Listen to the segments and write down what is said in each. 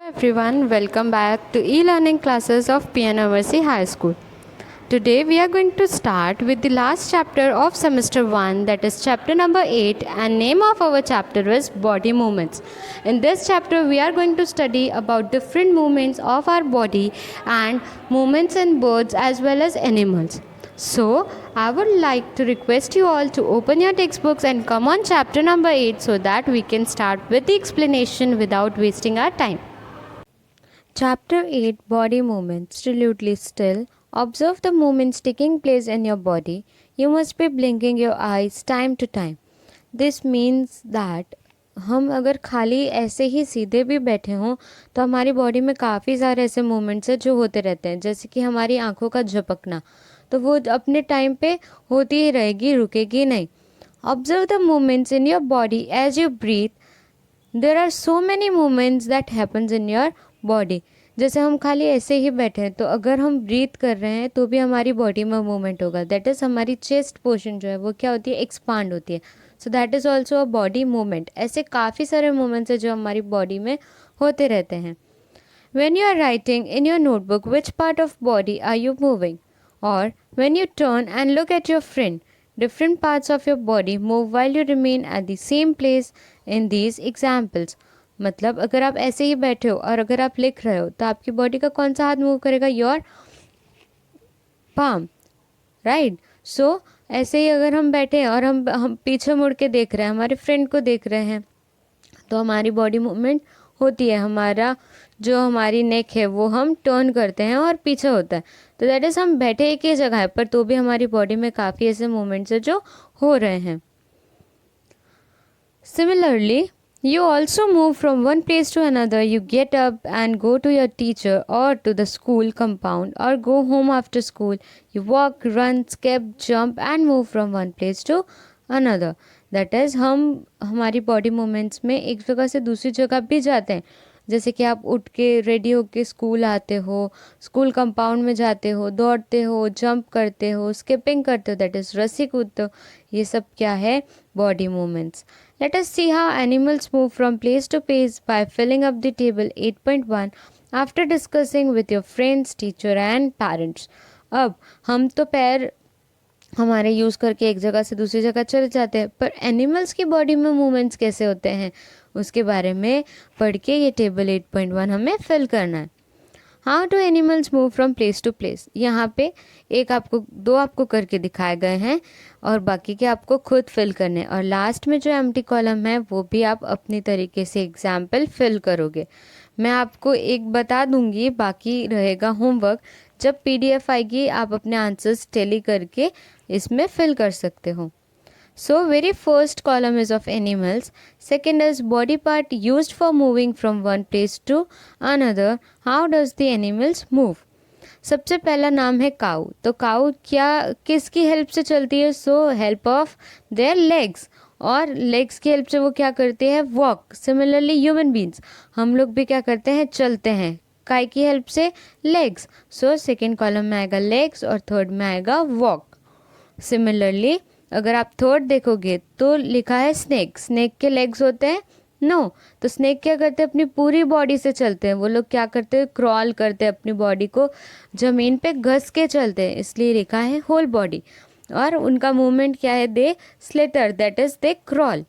Everyone, welcome back to e-learning classes of Piano Mercy High School. Today we are going to start with the last chapter of semester 1, that is chapter number 8, and name of our chapter is body movements. In this chapter we are going to study about different movements of our body and movements in birds as well as animals. So, I would like to request you all to open your textbooks and come on chapter number 8 so that we can start with the explanation without wasting our time. Chapter 8 Body Movements. Absolutely still. Observe the movements taking place in your body. You must be blinking your eyes time to time. This means that हम अगर खाली ऐसे ही सीधे भी बैठे हों तो हमारी बॉडी में काफ़ी सारे ऐसे मूवमेंट्स हैं जो होते रहते हैं, जैसे कि हमारी आंखों का झपकना, तो वो अपने टाइम पे होती ही रहेगी, रुकेगी नहीं. Observe the movements in your body as you breathe. There are so many movements that happens in your body. जैसे हम खाली ऐसे ही बैठे हैं तो अगर हम ब्रीथ कर रहे हैं तो भी हमारी बॉडी में मूवमेंट होगा. दैट इज़ हमारी चेस्ट पोर्शन जो है वो क्या होती है, एक्सपांड होती है. So that is also a body movement. ऐसे काफ़ी सारे मूवमेंट्स हैं जो हमारी बॉडी में होते रहते हैं. When you are writing in your notebook, which part of body are you moving? Or when you turn and look at your friend, different parts of your body move while you remain at the same place in these examples. मतलब अगर आप ऐसे ही बैठे हो और अगर आप लिख रहे हो तो आपकी बॉडी का कौन सा हाथ मूव करेगा, योर पाम, राइट. सो ऐसे ही अगर हम बैठे हैं और हम पीछे मुड़ के देख रहे हैं, हमारे फ्रेंड को देख रहे हैं, तो हमारी बॉडी मूवमेंट होती है. हमारा जो हमारी नेक है वो हम टर्न करते हैं और पीछे होता है. तो दैट इज़ हम बैठे एक ही जगह है पर तो भी हमारी बॉडी में काफ़ी ऐसे मूवमेंट्स है जो हो रहे हैं. Similarly you also move from one place to another. You get up and go to your teacher or to the school compound or go home after school. You walk, run, skip, jump and move from one place to another. That is हम हमारी body movements में एक जगह से दूसरी जगह भी जाते हैं. जैसे कि आप उठ के रेडी होके स्कूल आते हो, स्कूल कंपाउंड में जाते हो, दौड़ते हो, जंप करते हो, स्किपिंग करते हो, दैट इज़ रस्सी कूदते हो. ये सब क्या है, body movements. Let us see how animals move from place to place by filling up the table 8.1 after discussing with your friends, teacher and parents. अब हम तो पैर हमारे यूज़ करके एक जगह से दूसरी जगह चले जाते हैं, पर एनिमल्स की बॉडी में मूवमेंट्स कैसे होते हैं उसके बारे में पढ़ के ये टेबल 8.1 हमें फिल करना है. How do animals move from place to place. यहाँ पे दो आपको करके दिखाए गए हैं और बाकी के आपको खुद फिल करने, और लास्ट में जो एम्प्टी कॉलम है वो भी आप अपनी तरीके से एग्जाम्पल फिल करोगे. मैं आपको एक बता दूंगी, बाकी रहेगा होमवर्क. जब PDF आएगी आप अपने आंसर्स टैली करके इसमें फिल कर सकते हो. So very first column is of animals. Second is body part used for moving from one place to another. How does the animals move? सबसे पहला नाम है काऊ. तो काऊ क्या किसकी हेल्प से चलती है? So help of their legs, और लेग्स की हेल्प से वो क्या करते हैं, वॉक. सिमिलरली ह्यूमन बींग्स, हम लोग भी क्या करते हैं, चलते हैं. काय की हेल्प से, लेग्स. सो सेकेंड कॉलम में आएगा लेग्स और थर्ड में आएगा वॉक. सिमिलरली अगर आप थर्ड देखोगे तो लिखा है स्नेक. स्नेक के लेग्स होते हैं, नो. तो स्नेक क्या करते हैं, अपनी पूरी बॉडी से चलते हैं. वो लोग क्या करते हैं, क्रॉल करते हैं, अपनी बॉडी को ज़मीन पे घस के चलते हैं, इसलिए लिखा है होल बॉडी. और उनका मूवमेंट क्या है, दे स्लिटर, दैट इज़ दे क्रॉल.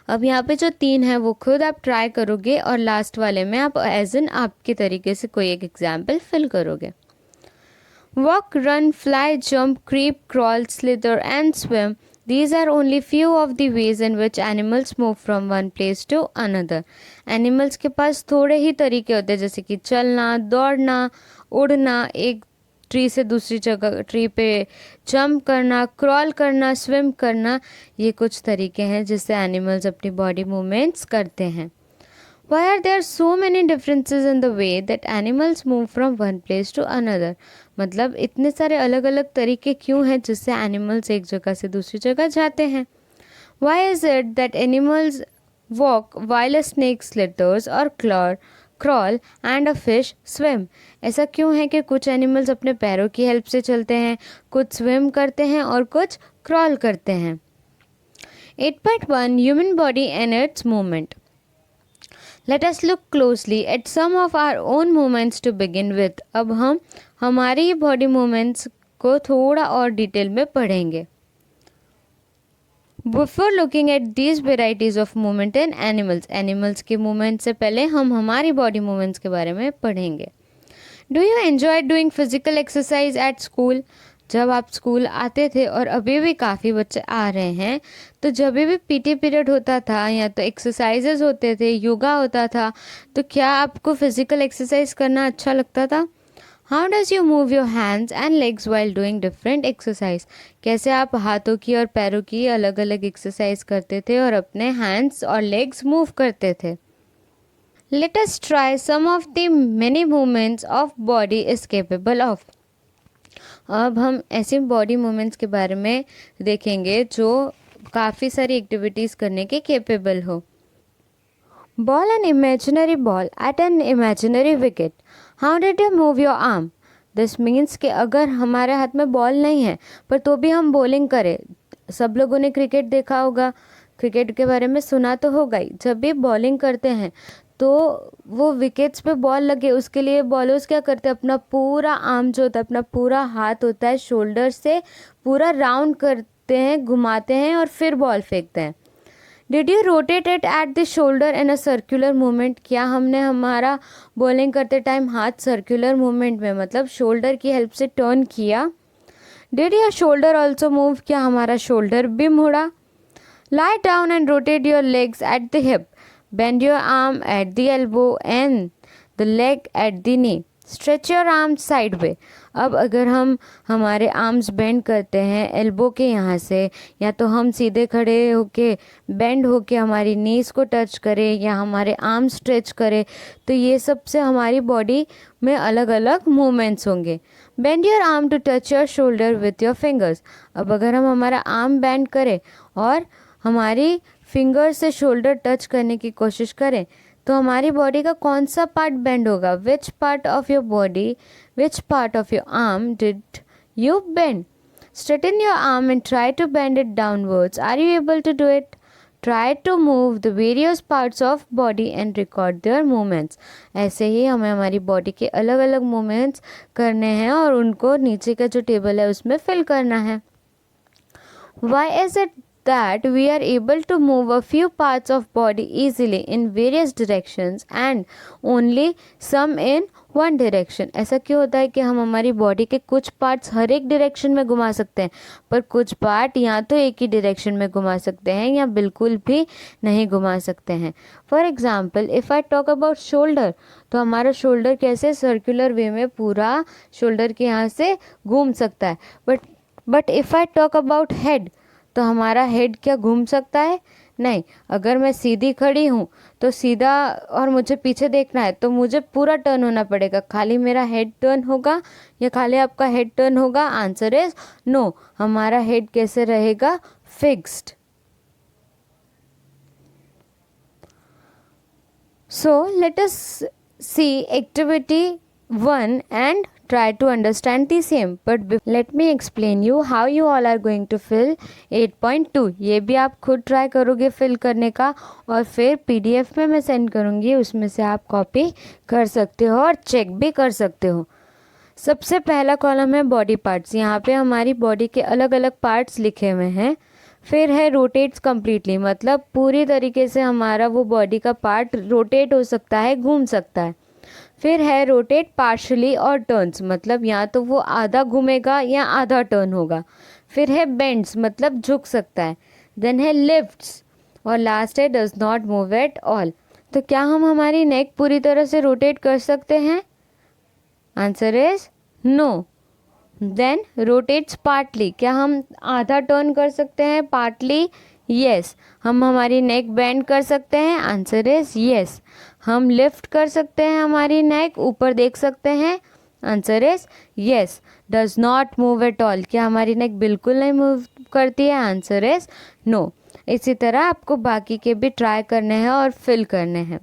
अब यहाँ पे जो 3 है वो खुद आप ट्राई करोगे और लास्ट वाले में आप एज एन आपके तरीके से कोई एक एग्जाम्पल फिल करोगे. Walk, run, fly, jump, creep, crawl, slither and swim. These are only few of the ways in which animals move from one place to another. Animals के पास थोड़े ही तरीके होते हैं, जैसे कि चलना, दौड़ना, उड़ना, एक ट्री से दूसरी जगह ट्री पे जंप करना, क्रॉल करना, स्विम करना. ये कुछ तरीके हैं जिससे एनिमल्स अपनी बॉडी मूवमेंट्स करते हैं. Why are there so many differences in the way that animals move from one place to another? मतलब इतने सारे अलग अलग तरीके क्यों हैं जिससे एनिमल्स एक जगह से दूसरी जगह जाते हैं. Why is it that animals walk while a snake slithers or crawl and a fish swim? ऐसा क्यों है कि कुछ एनिमल्स अपने पैरों की हेल्प से चलते हैं, कुछ स्विम करते हैं और कुछ क्रॉल करते हैं. 8.1 Human body and its movement. Let us look closely at some of our own movements to begin with. अब हम हमारी बॉडी मूवमेंट्स को थोड़ा और डिटेल में पढ़ेंगे। Before looking at these varieties of movement in animals, animals के movement से पहले हम हमारी बॉडी मूवमेंट्स के बारे में पढ़ेंगे। Do you enjoy doing physical exercise at school? जब आप स्कूल आते थे, और अभी भी काफ़ी बच्चे आ रहे हैं, तो जब भी पीटी पीरियड होता था या तो एक्सरसाइजेज होते थे, योगा होता था, तो क्या आपको फिजिकल एक्सरसाइज करना अच्छा लगता था? How does you move your hands and legs while doing different exercise? कैसे आप हाथों की और पैरों की अलग अलग एक्सरसाइज करते थे और अपने हैंड्स और लेग्स मूव करते थे? Let us try some of the many movements of body is capable of. अब हम ऐसे बॉडी मूवमेंट्स के बारे में देखेंगे जो काफ़ी सारी एक्टिविटीज़ करने के केपेबल हो। Ball an imaginary ball at an imaginary wicket. How did you move your arm? This means कि अगर हमारे हाथ में बॉल नहीं है पर तो भी हम बॉलिंग करें। सब लोगों ने क्रिकेट देखा होगा, क्रिकेट के बारे में सुना तो होगा ही। जब भी बॉलिंग करते हैं तो वो विकेट्स पे बॉल लगे, उसके लिए बॉलर्स क्या करते हैं, अपना पूरा आर्म जो होता है, अपना पूरा हाथ होता है, शोल्डर से पूरा राउंड करते हैं, घुमाते हैं और फिर बॉल फेंकते हैं। Did you rotate it at the shoulder in a circular movement? क्या हमने हमारा बॉलिंग करते टाइम हाथ सर्कुलर मूवमेंट में, मतलब शोल्डर की हेल्प से टर्न किया? Did your shoulder also move? क्या हमारा शोल्डर भी मुड़ा? Lie down and rotate your legs at the hip. Bend your arm at the elbow and the leg at the knee. Stretch your arms sideway. अब अगर हम हमारे arms bend करते हैं एल्बो के यहाँ से, या तो हम सीधे खड़े होके बेंड होके हमारी नीज को टच करें या हमारे आर्म स्ट्रेच करें, तो ये सब से हमारी बॉडी में अलग अलग मूवमेंट्स होंगे। Bend your arm to touch your shoulder with your fingers. अब अगर हम हमारा आर्म बेंड करें और हमारी फिंगर से शोल्डर टच करने की कोशिश करें, तो हमारी बॉडी का कौन सा पार्ट बेंड होगा? Which part of your body, which part of your arm did you bend? Straighten your arm and try to bend it downwards. Are you able to do it? Try to move the various parts of body and record their movements. ऐसे ही हमें हमारी body के अलग अलग movements करने हैं और उनको नीचे का जो टेबल है उसमें फिल करना है। Why is it that we are able to move a few parts of body easily in various directions and only some in one direction? ऐसा क्यों होता है कि हम हमारी बॉडी के कुछ पार्ट्स हर एक डायरेक्शन में घुमा सकते हैं, पर कुछ पार्ट या तो एक ही डायरेक्शन में घुमा सकते हैं या बिल्कुल भी नहीं घुमा सकते हैं। For example, if I talk about shoulder, तो हमारा शोल्डर कैसे सर्कुलर वे में पूरा शोल्डर के यहाँ से घूम सकता है, but if I talk about head, तो हमारा हेड क्या घूम सकता है? नहीं। अगर मैं सीधी खड़ी हूँ तो सीधा और मुझे पीछे देखना है तो मुझे पूरा टर्न होना पड़ेगा। खाली मेरा हेड टर्न होगा या खाली आपका हेड टर्न होगा? Answer is no. हमारा हेड कैसे रहेगा? Fixed. So let us see activity 1 and try to understand the same. But let me explain you how you all are going to fill 8.2. ये भी आप खुद ट्राई करोगे fill करने का, और फिर PDF में मैं सेंड करूँगी, उसमें से आप कॉपी कर सकते हो और चेक भी कर सकते हो। सबसे पहला कॉलम है बॉडी पार्ट्स। यहाँ पे हमारी बॉडी के अलग अलग पार्ट्स लिखे हुए हैं। फिर है रोटेट्स कम्प्लीटली, मतलब पूरी तरीके से हमारा वो बॉडी का पार्ट रोटेट हो सकता है, घूम सकता है। फिर है रोटेट पार्शली और टर्न्स, मतलब या तो वो आधा घूमेगा या आधा टर्न होगा। फिर है बेंड्स, मतलब झुक सकता है। देन है लिफ्ट्स, और लास्ट है does not move at all. तो क्या हम हमारी नेक पूरी तरह से रोटेट कर सकते हैं? Answer is no. Then rotates partly, क्या हम आधा टर्न कर सकते हैं? Partly yes. हम हमारी नेक बेंड कर सकते हैं? Answer is yes. हम लिफ्ट कर सकते हैं हमारी नेक, ऊपर देख सकते हैं? Answer is yes. Does not move at all, क्या हमारी नेक बिल्कुल नहीं मूव करती है? Answer is no. इसी तरह आपको बाकी के भी ट्राई करने हैं और फिल करने हैं।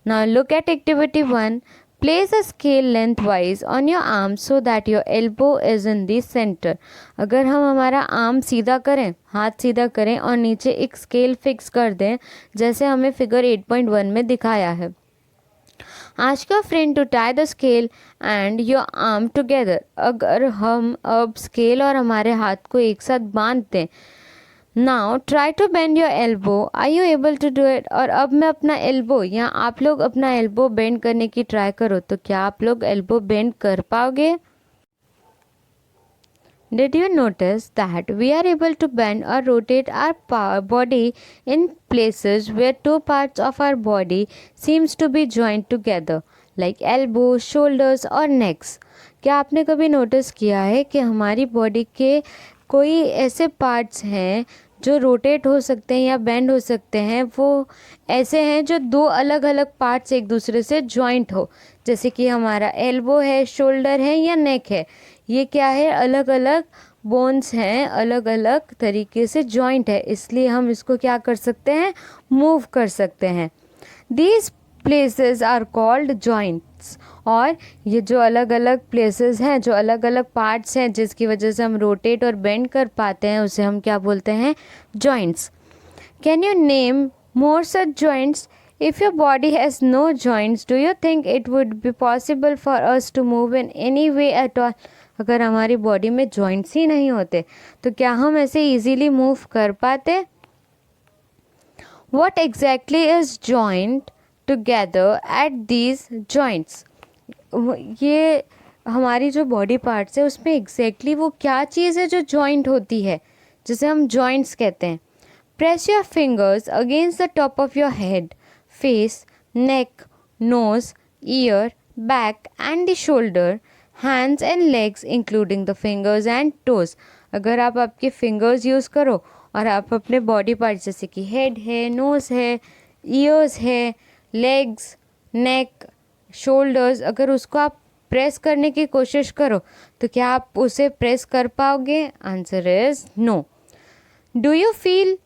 Now look at activity 1। Place a scale lengthwise on your arm so that your elbow is in the center. अगर हम हमारा आर्म सीधा करें, हाथ सीधा करें और नीचे एक स्केल फिक्स कर दें, जैसे हमें फिगर 8.1 में दिखाया है. Ask your friend to tie the scale and your arm together. अगर हम अब स्केल और हमारे हाथ को एक साथ बांध दें. Now try to bend your elbow. Are you able to do it? और अब मैं अपना elbow या आप लोग अपना elbow bend करने की ट्राई करो, तो क्या आप लोग elbow bend कर पाओगे? Did you notice that we are able to bend or rotate our body in places where two parts of our body seems to be joined together, like elbows, shoulders और necks? क्या आपने कभी notice किया है कि हमारी body के कोई ऐसे पार्ट्स हैं जो रोटेट हो सकते हैं या बेंड हो सकते हैं, वो ऐसे हैं जो दो अलग अलग पार्ट्स एक दूसरे से जॉइंट हो, जैसे कि हमारा एल्बो है, शोल्डर है या नेक है. ये क्या है? अलग अलग बोन्स हैं, अलग अलग तरीके से जॉइंट है, इसलिए हम इसको क्या कर सकते हैं? मूव कर सकते हैं. These places are called joints. और ये जो अलग अलग प्लेसेस हैं, जो अलग अलग पार्ट्स हैं जिसकी वजह से हम रोटेट और बेंड कर पाते हैं, उसे हम क्या बोलते हैं? Joints. Can you name more such joints? If your body has no joints, do you think it would be possible for us to move in any way at all? अगर हमारी बॉडी में जॉइंट्स ही नहीं होते तो क्या हम ऐसे easily move कर पाते? What exactly is joint together at these joints? ये हमारी जो बॉडी पार्ट्स है उसमें एग्जैक्टली वो क्या चीज़ है जो जॉइंट होती है, जिसे हम जॉइंट्स कहते हैं. Press your fingers against the top of your head, face, neck, nose, ear, back and the shoulder, hands and legs including the fingers and toes. अगर आप आपके फिंगर्स यूज़ करो और आप अपने बॉडी पार्ट्स जैसे कि हेड है, नोज़ है, ईयर्स है, लेग्स, नेक, शोल्डर्स, अगर उसको आप प्रेस करने की कोशिश करो तो क्या आप उसे प्रेस कर पाओगे? Answer is no. Do you feel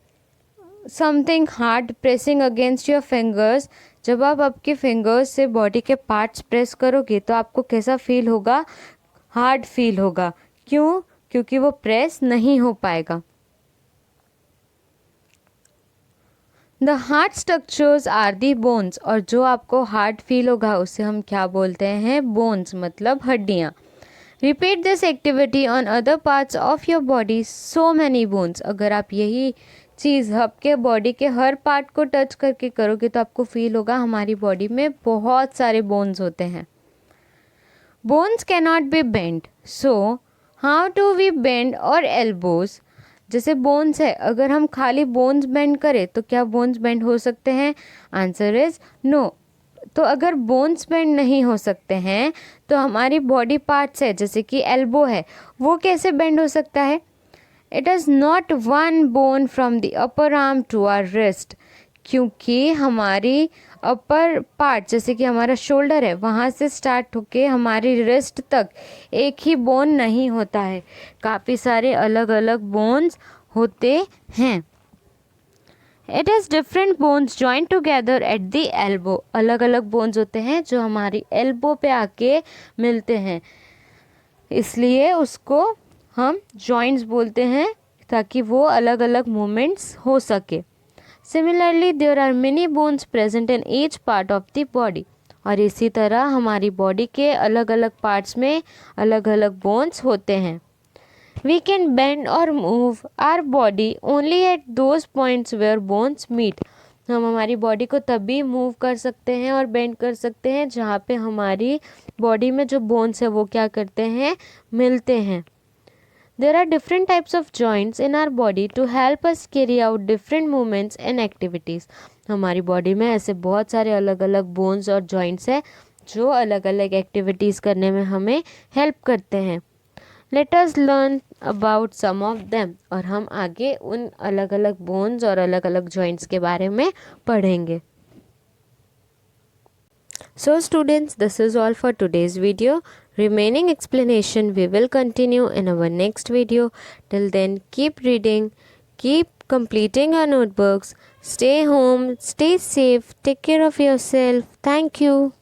something hard pressing against your fingers? जब आप आपके फिंगर्स से बॉडी के पार्ट्स प्रेस करोगे तो आपको कैसा फील होगा? हार्ड फील होगा. क्यों? क्योंकि वो प्रेस नहीं हो पाएगा. The hard structures are the bones. और जो आपको हार्ड फील होगा उसे हम क्या बोलते हैं? बोन्स, मतलब हड्डियाँ. Repeat this activity on other parts of your body, so many bones. अगर आप यही चीज़ आपके बॉडी के हर पार्ट को टच करके करोगे तो आपको फील होगा हमारी बॉडी में बहुत सारे बोन्स होते हैं. Bones can not be bend, so how do we bend our elbows? जैसे बोन्स है, अगर हम खाली बोन्स बेंड करें तो क्या बोन्स बेंड हो सकते हैं? Answer is no. तो अगर बोन्स बेंड नहीं हो सकते हैं तो हमारी बॉडी पार्ट्स है जैसे कि एल्बो है, वो कैसे बेंड हो सकता है? It is not one bone from the upper arm to our wrist. क्योंकि हमारी अपर पार्ट जैसे कि हमारा शोल्डर है, वहाँ से स्टार्ट होके हमारी रिस्ट तक एक ही बोन नहीं होता है, काफ़ी सारे अलग अलग बोन्स होते हैं. It is different bones joint together at the elbow. अलग अलग बोन्स होते हैं जो हमारी एल्बो पे आके मिलते हैं, इसलिए उसको हम जॉइंट्स बोलते हैं ताकि वो अलग अलग मूवमेंट्स हो सके. Similarly, there are many bones present in each part of the body. और इसी तरह हमारी बॉडी के अलग अलग पार्ट्स में अलग अलग बोन्स होते हैं. We can bend or move our body only at those points where bones meet. हम हमारी बॉडी को तभी मूव कर सकते हैं और बेंड कर सकते हैं जहाँ पे हमारी बॉडी में जो बोन्स है वो क्या करते हैं? मिलते हैं. There are different types of joints in our body to help us carry out different movements and activities. हमारी बॉडी में ऐसे बहुत सारे अलग अलग बोन्स और जॉइंट्स हैं जो अलग अलग एक्टिविटीज़ करने में हमें हेल्प करते हैं. Let us learn about some of them. और हम आगे उन अलग अलग बोन्स और अलग अलग जॉइंट्स के बारे में पढ़ेंगे. So students, this is all for today's video. Remaining explanation we will continue in our next video. Till then, keep reading, keep completing our notebooks, stay home, stay safe, take care of yourself. Thank you.